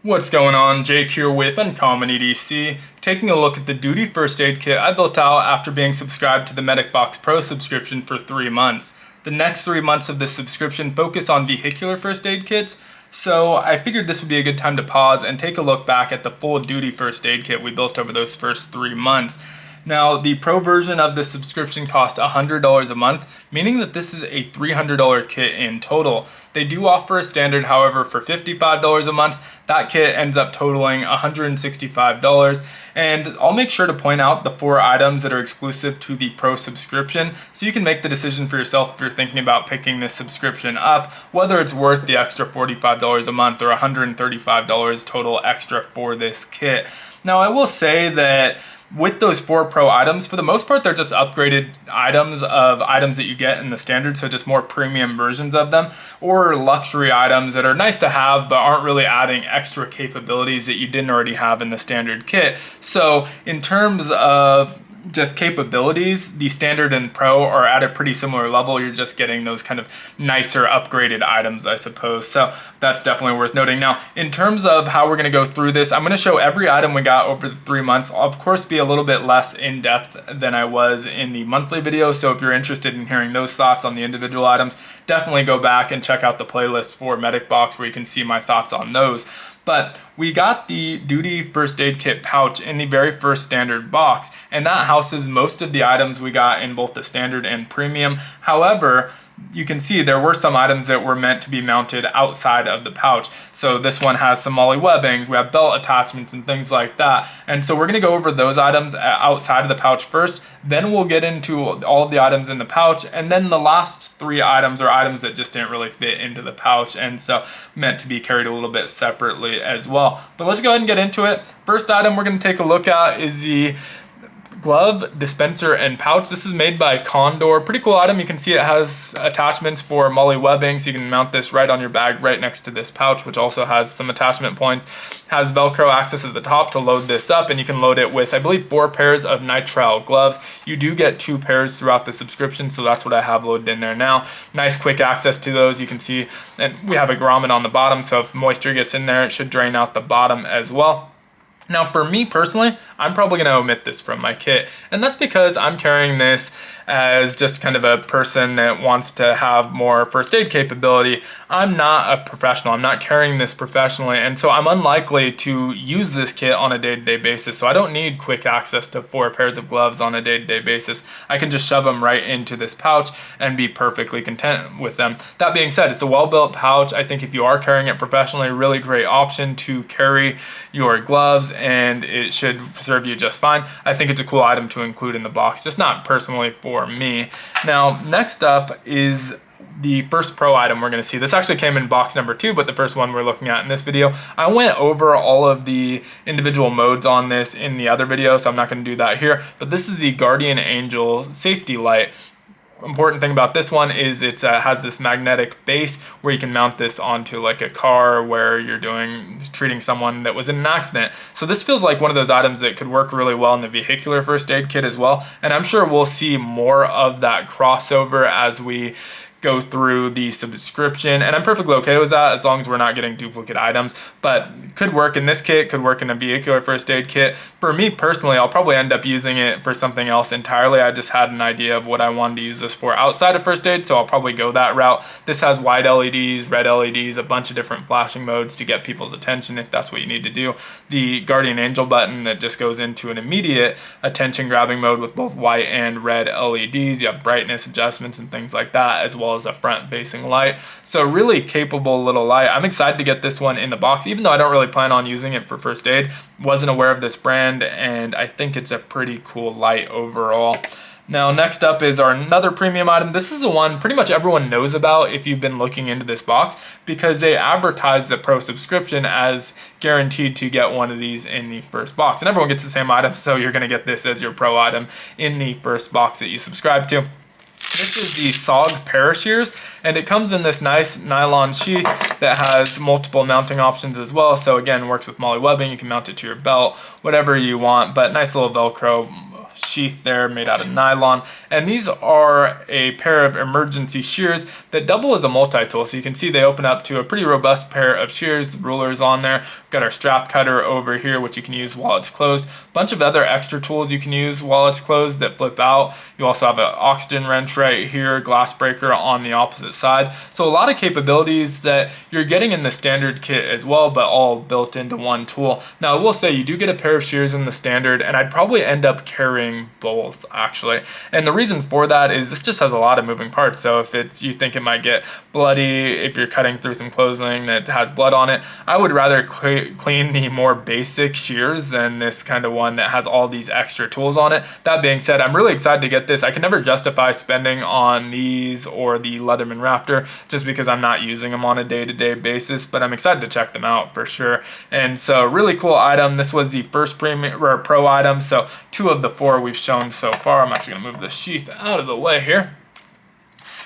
What's going on? Jake here with Uncommon EDC, taking a look at the duty first aid kit I built out after being subscribed to the MedicBox Pro subscription for 3 months. The next 3 months of this subscription focus on vehicular first aid kits, so I figured this would be a good time to pause and take a look back at the full duty first aid kit we built over those first 3 months. Now, the Pro version of this subscription cost $100 a month, meaning that this is a $300 kit in total. They do offer a standard, however, for $55 a month. That kit ends up totaling $165. And I'll make sure to point out the 4 items that are exclusive to the Pro subscription, so you can make the decision for yourself if you're thinking about picking this subscription up, whether it's worth the extra $45 a month or $135 total extra for this kit. Now, I will say that with those 4 Pro items, for the most part, they're just upgraded items that you get in the standard, so just more premium versions of them, or luxury items that are nice to have but aren't really adding extra capabilities that you didn't already have in the standard kit. So in terms of just capabilities, the standard and Pro are at a pretty similar level. You're just getting those kind of nicer upgraded items, I suppose. So that's definitely worth noting. Now, in terms of how we're going to go through this, I'm going to show every item we got over the 3 months. I'll of course be a little bit less in depth than I was in the monthly video. So if you're interested in hearing those thoughts on the individual items, definitely go back and check out the playlist for MedicBox where you can see my thoughts on those. But we got the duty first aid kit pouch in the very first standard box, and that houses most of the items we got in both the standard and premium. However, you can see there were some items that were meant to be mounted outside of the pouch. So this one has some MOLLE webbings, we have belt attachments and things like that. And so we're going to go over those items outside of the pouch first, then we'll get into all of the items in the pouch, and then the last 3 items are items that just didn't really fit into the pouch and so meant to be carried a little bit separately as well. But let's go ahead and get into it. First item we're going to take a look at is the glove dispenser and pouch. This is made by Condor. Pretty cool item. You can see it has attachments for MOLLE webbing, so you can mount this right on your bag right next to this pouch, which also has some attachment points. Has Velcro access at the top to load this up, and you can load it with, I believe, 4 pairs of nitrile gloves. You do get 2 pairs throughout the subscription, so that's what I have loaded in there now. Nice quick access to those. You can see, and we have a grommet on the bottom, so if moisture gets in there, it should drain out the bottom as well. Now, for me personally, I'm probably going to omit this from my kit, and that's because I'm carrying this as just kind of a person that wants to have more first aid capability. I'm not a professional. I'm not carrying this professionally, and so I'm unlikely to use this kit on a day-to-day basis. So I don't need quick access to 4 pairs of gloves on a day-to-day basis. I can just shove them right into this pouch and be perfectly content with them. That being said, it's a well-built pouch. I think if you are carrying it professionally, a really great option to carry your gloves, and it should serve you just fine. I think it's a cool item to include in the box, just not personally for me. Now, next up is the first Pro item we're going to see. This actually came in box number 2, but the first one we're looking at in this video. I went over all of the individual modes on this in the other video, so I'm not going to do that here. But this is the Guardian Angel safety light. Important thing about this one is it has this magnetic base where you can mount this onto like a car where you're treating someone that was in an accident. So this feels like one of those items that could work really well in the vehicular first aid kit as well. And I'm sure we'll see more of that crossover as we go through the subscription, and I'm perfectly okay with that as long as we're not getting duplicate items. But could work in this kit, could work in a vehicular first aid kit. For me personally, I'll probably end up using it for something else entirely. I just had an idea of what I wanted to use this for outside of first aid, so I'll probably go that route. This has white LEDs, red LEDs, a bunch of different flashing modes to get people's attention if that's what you need to do. The Guardian Angel button that just goes into an immediate attention grabbing mode with both white and red LEDs. You have brightness adjustments and things like that, as well as a front facing light. So really capable little light. I'm excited to get this one in the box, even though I don't really plan on using it for first aid. Wasn't aware of this brand, and I think it's a pretty cool light overall. Now, next up is our another premium item. This is the one pretty much everyone knows about if you've been looking into this box, because they advertise the Pro subscription as guaranteed to get one of these in the first box. And everyone gets the same item, so you're going to get this as your Pro item in the first box that you subscribe to. This is the SOG Parashears, and it comes in this nice nylon sheath that has multiple mounting options as well. So again, works with MOLLE webbing. You can mount it to your belt, whatever you want, but nice little Velcro sheath there made out of nylon, and these are a pair of emergency shears that double as a multi-tool. So you can see they open up to a pretty robust pair of shears, rulers on there. We've got our strap cutter over here, which you can use while it's closed. Bunch of other extra tools you can use while it's closed that flip out. You also have an oxygen wrench right here, glass breaker on the opposite side. So a lot of capabilities that you're getting in the standard kit as well, but all built into one tool. Now I will say you do get a pair of shears in the standard, and I'd probably end up carrying both actually. And the reason for that is this just has a lot of moving parts. So if you think it might get bloody, if you're cutting through some clothing that has blood on it, I would rather clean the more basic shears than this kind of one that has all these extra tools on it. That being said, I'm really excited to get this. I can never justify spending on these or the Leatherman Raptor just because I'm not using them on a day-to-day basis, but I'm excited to check them out for sure. And so really cool item. This was the first premium or pro item, so 2 of the 4 we've shown so far. I'm actually gonna move the sheath out of the way here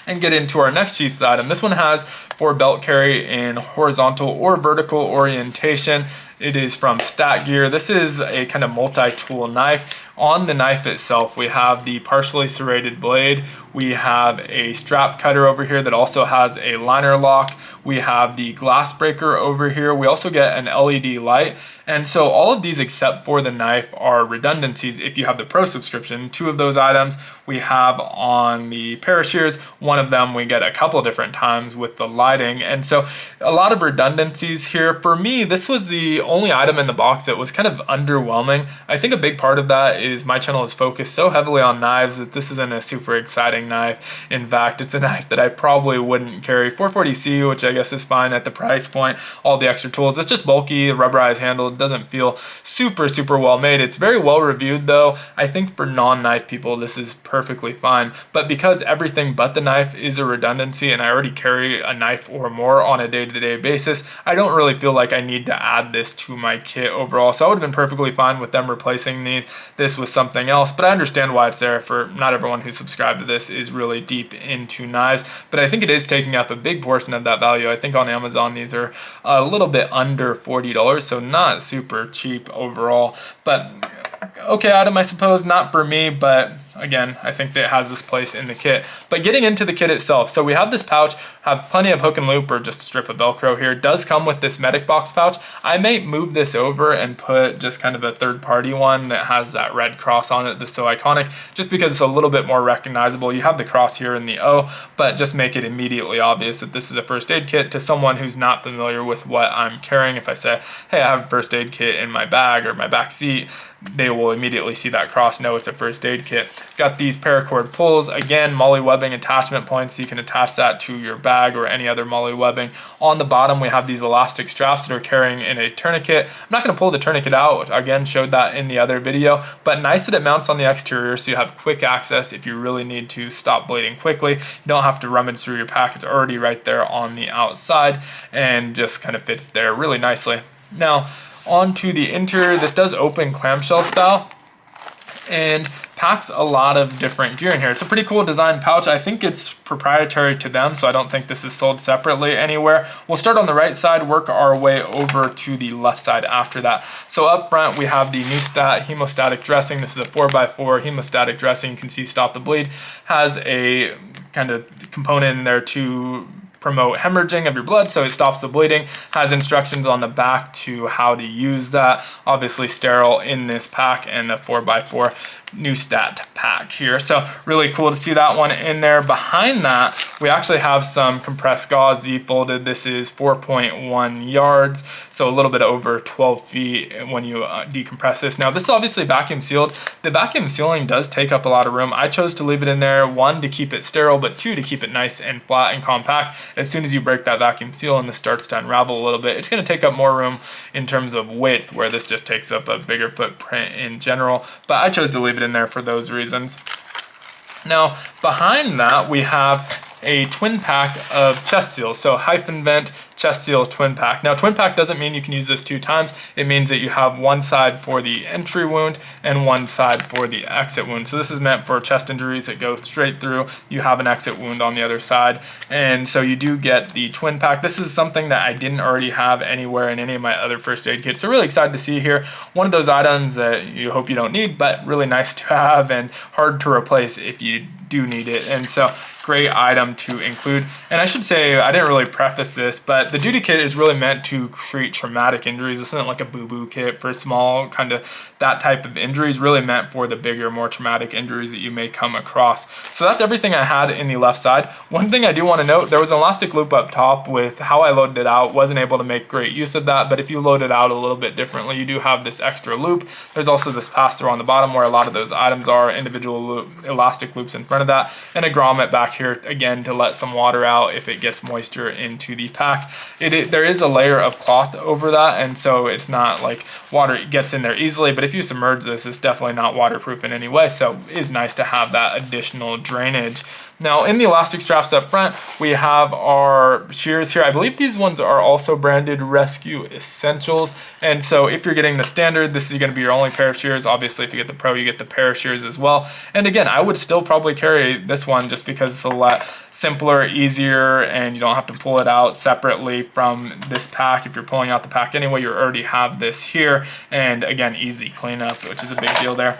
and get into our next sheath item. This one has for belt carry in horizontal or vertical orientation. It is from Stat Gear. This is a kind of multi-tool knife. On the knife itself, we have the partially serrated blade. We have a strap cutter over here that also has a liner lock. We have the glass breaker over here. We also get an LED light. And so all of these except for the knife are redundancies if you have the Pro subscription. 2 of those items we have on the pair of shears. One of them we get a couple different times with the lighting. And so a lot of redundancies here. For me, this was the only item in the box that was kind of underwhelming. I think a big part of that is my channel is focused so heavily on knives that this isn't a super exciting knife. In fact, it's a knife that I probably wouldn't carry. 440C, which I guess is fine at the price point. All the extra tools. It's just bulky, rubberized handle. It doesn't feel super well made. It's very well reviewed though. I think for non-knife people, this is perfectly fine. But because everything but the knife is a redundancy and I already carry a knife or more on a day-to-day basis, I don't really feel like I need to add this to my kit overall. So I would have been perfectly fine with them replacing this with something else, but I understand why it's there. For not everyone who's subscribed to this is really deep into knives, but I think it is taking up a big portion of that value. I think on Amazon these are a little bit under $40, so not super cheap overall, but okay item I suppose. Not for me, but again, I think that it has this place in the kit. But getting into the kit itself, so we have this pouch, have plenty of hook and loop or just a strip of Velcro here. It does come with this MedicBox pouch. I may move this over and put just kind of a third-party one that has that red cross on it that's so iconic, just because it's a little bit more recognizable. You have the cross here in the O, but just make it immediately obvious that this is a first aid kit to someone who's not familiar with what I'm carrying. If I say, hey, I have a first aid kit in my bag or my back seat, they will immediately see that cross, know it's a first aid kit. Got these paracord pulls, again, MOLLE webbing attachment points, so you can attach that to your bag or any other MOLLE webbing. On the bottom, we have these elastic straps that are carrying in a tourniquet. I'm not going to pull the tourniquet out, again, showed that in the other video, but nice that it mounts on the exterior so you have quick access if you really need to stop bleeding quickly. You don't have to rummage through your pack, it's already right there on the outside and just kind of fits there really nicely. Now, onto the interior, this does open clamshell style and packs a lot of different gear in here. It's a pretty cool design pouch. I think it's proprietary to them, so I don't think this is sold separately anywhere. We'll start on the right side, work our way over to the left side after that. So up front, we have the Newstat hemostatic dressing. This is a 4x4 hemostatic dressing. You can see Stop the Bleed. Has a kind of component in there to promote hemorrhaging of your blood, so it stops the bleeding. Has instructions on the back to how to use that. Obviously sterile in this pack, and a 4x4 Newstat pack here. So really cool to see that one in there. Behind that, we actually have some compressed gauze Z-folded. This is 4.1 yards, so a little bit over 12 feet when you decompress this. Now, this is obviously vacuum sealed. The vacuum sealing does take up a lot of room. I chose to leave it in there, 1, to keep it sterile, but 2, to keep it nice and flat and compact. As soon as you break that vacuum seal and this starts to unravel a little bit, it's going to take up more room in terms of width, where this just takes up a bigger footprint in general, but I chose to leave it in there for those reasons. Now, behind that, we have a twin pack of chest seals. So hyphen vent, chest seal, twin pack. Now twin pack doesn't mean you can use this 2 times. It means that you have one side for the entry wound and one side for the exit wound. So this is meant for chest injuries that go straight through. You have an exit wound on the other side. And so you do get the twin pack. This is something that I didn't already have anywhere in any of my other first aid kits. So really excited to see here. One of those items that you hope you don't need, but really nice to have and hard to replace if you do need it. And so great item to include. And I should say, I didn't really preface this, but the duty kit is really meant to treat traumatic injuries. This isn't like a boo-boo kit for small, kind of that type of injuries, really meant for the bigger, more traumatic injuries that you may come across. So that's everything I had in the left side. One thing I do want to note, there was an elastic loop up top. With how I loaded it out, wasn't able to make great use of that, but if you load it out a little bit differently, you do have this extra loop. There's also this pass-through on the bottom where a lot of those items are, individual elastic loops in front of that, and a grommet back here again to let some water out if it gets moisture into the pack. There is a layer of cloth over that, and so it's not like water gets in there easily, but if you submerge this, it's definitely not waterproof in any way, so it is nice to have that additional drainage. Now in the elastic straps up front, we have our shears here. I believe these ones are also branded Rescue Essentials. And so if you're getting the standard, this is gonna be your only pair of shears. Obviously, if you get the Pro, you get the pair of shears as well. And again, I would still probably carry this one just because it's a lot simpler, easier, and you don't have to pull it out separately from this pack. If you're pulling out the pack anyway, you already have this here. And again, easy cleanup, which is a big deal there.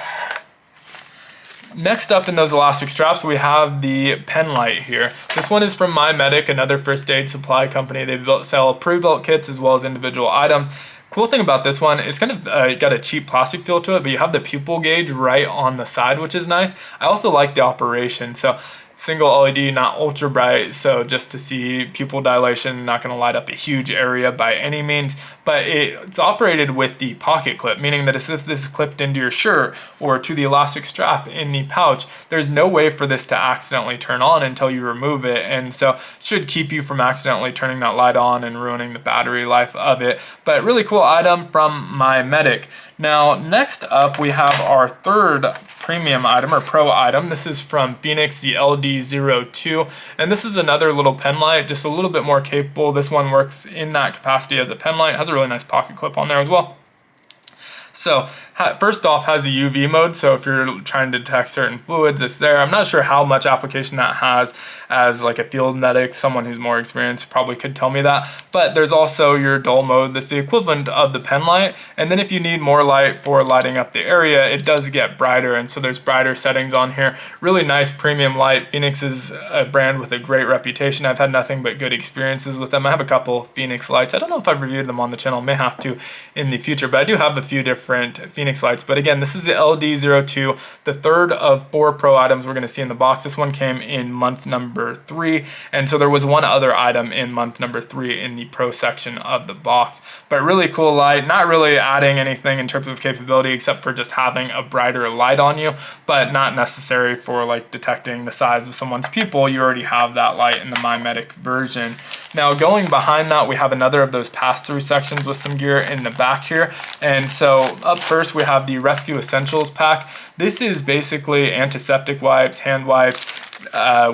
Next up in those elastic straps, we have the pen light here. This one is from MyMedic, another first aid supply company. They sell pre-built kits as well as individual items. Cool thing about this one, it's kind of got a cheap plastic feel to it, but you have the pupil gauge right on the side, which is nice. I also like the operation. So single LED, not ultra bright, so just to see pupil dilation, not going to light up a huge area by any means, but it's operated with the pocket clip, meaning that if this is clipped into your shirt or to the elastic strap in the pouch, there's no way for this to accidentally turn on until you remove it, and so it should keep you from accidentally turning that light on and ruining the battery life of it. But really cool item from MyMedic. Now next up we have our third premium item or pro item. This is from Phoenix, the LD02, and this is another little pen light, just a little bit more capable. This one works in that capacity as a pen light. It has a really nice pocket clip on there as well. So first off, has a UV mode, so if you're trying to detect certain fluids, it's there. I'm not sure how much application that has as like a field medic. Someone who's more experienced probably could tell me that. But there's also your dull mode that's the equivalent of the pen light. And then if you need more light for lighting up the area, it does get brighter, and so there's brighter settings on here. Really nice premium light. Phoenix is a brand with a great reputation. I've had nothing but good experiences with them. I have a couple Phoenix lights. I don't know if I've reviewed them on the channel, may have to in the future, but I do have a few different Phoenix lights. But again, this is the LD02, the third of 4 pro items we're going to see in the box. This one came in month number 3, and so there was one other item in month number 3 in the pro section of the box. But really cool light, not really adding anything in terms of capability except for just having a brighter light on you, but not necessary for like detecting the size of someone's pupil. You already have that light in the MyMedic version. Now going behind that, we have another of those pass-through sections with some gear in the back here. And so up first we have the Rescue Essentials pack. This is basically antiseptic wipes, hand wipes.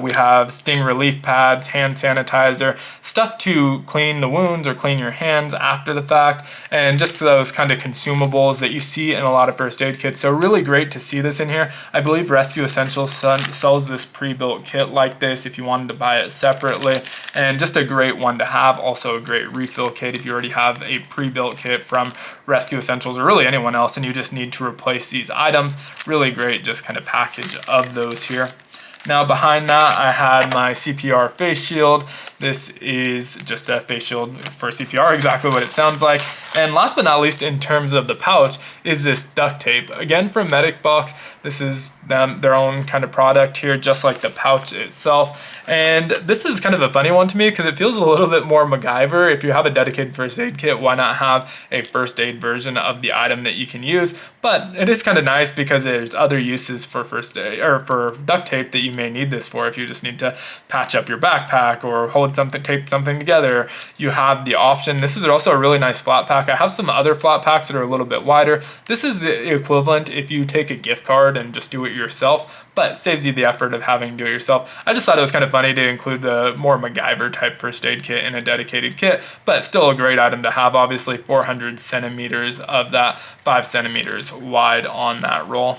We have sting relief pads, hand sanitizer, stuff to clean the wounds or clean your hands after the fact, and just those kind of consumables that you see in a lot of first aid kits. So really great to see this in here. I believe Rescue Essentials sells this pre-built kit like this if you wanted to buy it separately, and just a great one to have. Also a great refill kit if you already have a pre-built kit from Rescue Essentials or really anyone else and you just need to replace these items. Really great just kind of package of those here. Now behind that, I had my CPR face shield. This is just a face shield for CPR, exactly what it sounds like. And last but not least, in terms of the pouch, is this duct tape. Again, from MedicBox, this is their own kind of product here, just like the pouch itself. And this is kind of a funny one to me because it feels a little bit more MacGyver. If you have a dedicated first aid kit, why not have a first aid version of the item that you can use? But it is kind of nice because there's other uses for first aid or for duct tape that you may need this for if you just need to patch up your backpack or hold tape something together, you have the option. This is also a really nice flat pack. I have some other flat packs that are a little bit wider. This is the equivalent if you take a gift card and just do it yourself, but saves you the effort of having to do it yourself. I just thought it was kind of funny to include the more MacGyver type first aid kit in a dedicated kit, but still a great item to have. Obviously 400 centimeters of that, 5 centimeters wide on that roll.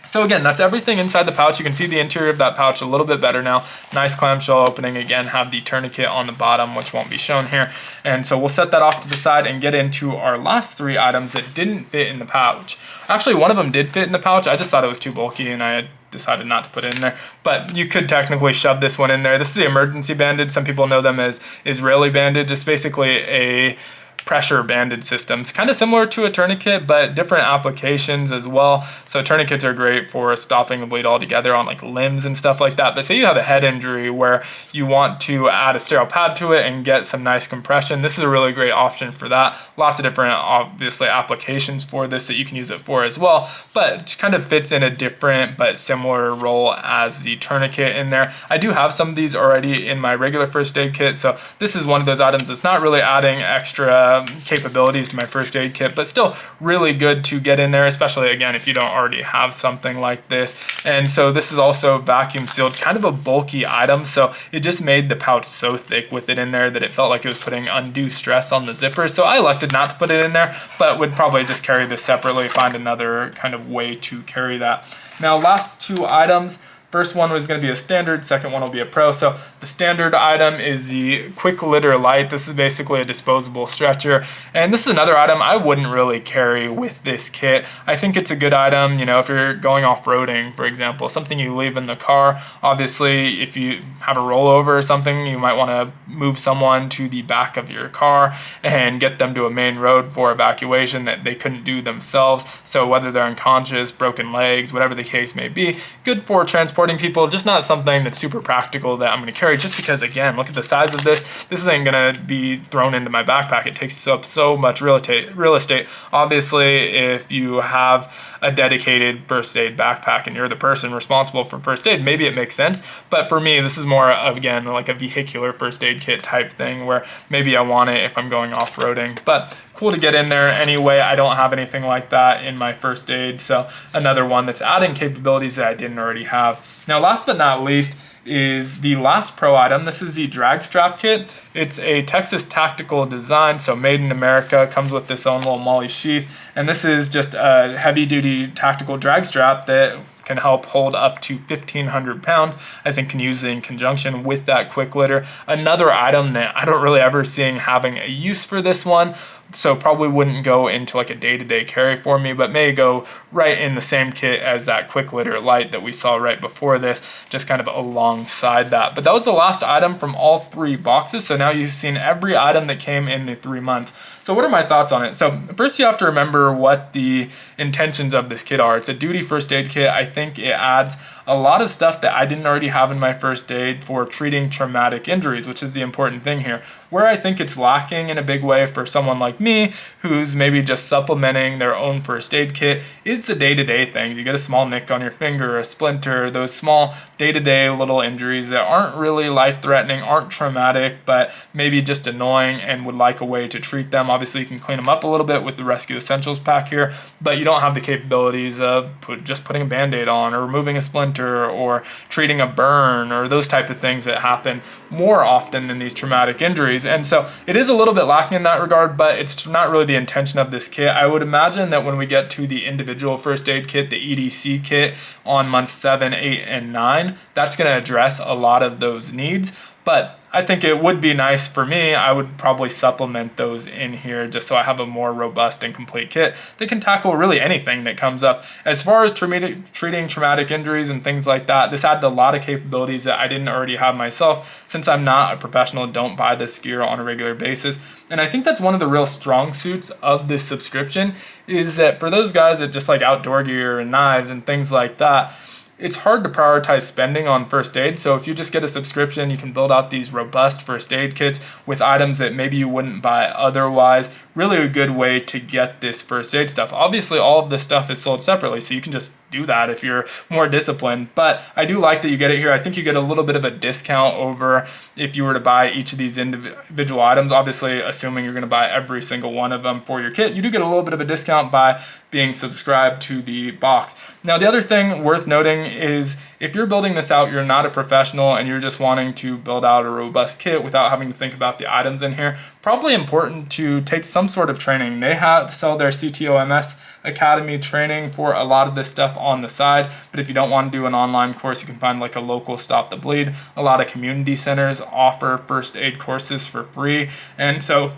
So again, that's everything inside the pouch. You can see the interior of that pouch a little bit better now. Nice clamshell opening. Again, have the tourniquet on the bottom, which won't be shown here. And so we'll set that off to the side and get into our last 3 items that didn't fit in the pouch. Actually, one of them did fit in the pouch. I just thought it was too bulky and I had decided not to put it in there, but you could technically shove this one in there. This is the emergency bandage. Some people know them as Israeli bandage. It's basically a pressure bandage systems, kind of similar to a tourniquet, but different applications as well. So tourniquets are great for stopping the bleed altogether on like limbs and stuff like that. But say you have a head injury where you want to add a sterile pad to it and get some nice compression, this is a really great option for that. Lots of different, obviously, applications for this that you can use it for as well, but it kind of fits in a different but similar role as the tourniquet in there. I do have some of these already in my regular first aid kit, so this is one of those items that's not really adding extra capabilities to my first aid kit, but still really good to get in there, especially again if you don't already have something like this. And so this is also vacuum sealed, kind of a bulky item, so it just made the pouch so thick with it in there that it felt like it was putting undue stress on the zipper. So I elected not to put it in there, but would probably just carry this separately, find another kind of way to carry that. Now, last 2 items. First one was going to be a standard, second one will be a pro. So the standard item is the quick litter light. This is basically a disposable stretcher. And this is another item I wouldn't really carry with this kit. I think it's a good item, you know, if you're going off-roading, for example, something you leave in the car. Obviously, if you have a rollover or something, you might want to move someone to the back of your car and get them to a main road for evacuation that they couldn't do themselves. So whether they're unconscious, broken legs, whatever the case may be, good for transporting people, just not something that's super practical that I'm going to carry, just because, again, look at the size of this. This isn't going to be thrown into my backpack. It takes up so much real estate. Obviously, if you have a dedicated first aid backpack and you're the person responsible for first aid, maybe it makes sense. But for me, this is more of, again, like a vehicular first aid kit type thing where maybe I want it if I'm going off-roading. But cool to get in there anyway. I don't have anything like that in my first aid, so another one that's adding capabilities that I didn't already have. Now, last but not least is the last pro item. This is the drag strap kit. It's a Texas tactical design, so made in America, comes with this own little MOLLE sheath, and this is just a heavy duty tactical drag strap that can help hold up to 1,500 pounds. I think can use it in conjunction with that quick litter. Another item that I don't really ever seeing having a use for this one, so probably wouldn't go into like a day-to-day carry for me, but may go right in the same kit as that quick litter light that we saw right before this, just kind of alongside that. But that was the last item from all 3 boxes, so now you've seen every item that came in the 3 months. So what are my thoughts on it? So first you have to remember what the intentions of this kit are. It's a duty first aid kit. I think it adds a lot of stuff that I didn't already have in my first aid for treating traumatic injuries, which is the important thing here. Where I think it's lacking in a big way for someone like me, who's maybe just supplementing their own first aid kit, is the day-to-day things. You get a small nick on your finger, a splinter, those small day-to-day little injuries that aren't really life-threatening, aren't traumatic, but maybe just annoying and would like a way to treat them. Obviously, you can clean them up a little bit with the Rescue Essentials pack here, but you don't have the capabilities of just putting a Band-Aid on or removing a splinter or treating a burn or those type of things that happen more often than these traumatic injuries. And so it is a little bit lacking in that regard, but it's not really the intention of this kit. I would imagine that when we get to the individual first aid kit, the EDC kit on months 7, 8, and 9, that's going to address a lot of those needs. But I think it would be nice for me. I would probably supplement those in here just so I have a more robust and complete kit that can tackle really anything that comes up. As far as treating traumatic injuries and things like that, this had a lot of capabilities that I didn't already have myself. Since I'm not a professional, don't buy this gear on a regular basis. And I think that's one of the real strong suits of this subscription, is that for those guys that just like outdoor gear and knives and things like that, it's hard to prioritize spending on first aid. So if you just get a subscription, you can build out these robust first aid kits with items that maybe you wouldn't buy otherwise. Really a good way to get this first aid stuff. Obviously, all of this stuff is sold separately, so you can just do that if you're more disciplined. But I do like that you get it here. I think you get a little bit of a discount over if you were to buy each of these individual items. Obviously, assuming you're going to buy every single one of them for your kit, you do get a little bit of a discount by being subscribed to the box. Now, the other thing worth noting is if you're building this out, you're not a professional and you're just wanting to build out a robust kit without having to think about the items in here, probably important to take some sort of training. They sell their CTOMS Academy training for a lot of this stuff on the side, but if you don't want to do an online course, you can find like a local Stop the Bleed. A lot of community centers offer first aid courses for free, and so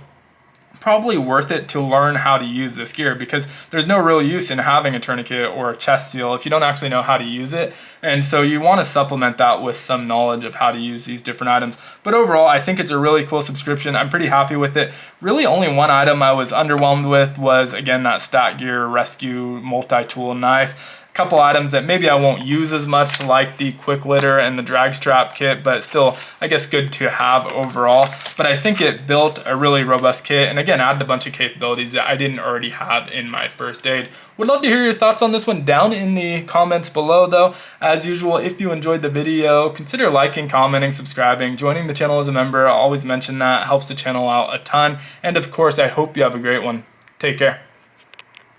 probably worth it to learn how to use this gear, because there's no real use in having a tourniquet or a chest seal if you don't actually know how to use it. And so you want to supplement that with some knowledge of how to use these different items. But overall, I think it's a really cool subscription. I'm pretty happy with it. Really only one item I was underwhelmed with was, again, that Stat Gear Rescue multi-tool knife. Couple items that maybe I won't use as much, like the quick litter and the drag strap kit, but still I guess good to have overall. But I think it built a really robust kit, and again added a bunch of capabilities that I didn't already have in my first aid. Would love to hear your thoughts on this one down in the comments below though. As usual, if you enjoyed the video, consider liking, commenting, subscribing, joining the channel as a member. I always mention that, helps the channel out a ton. And of course, I hope you have a great one. Take care.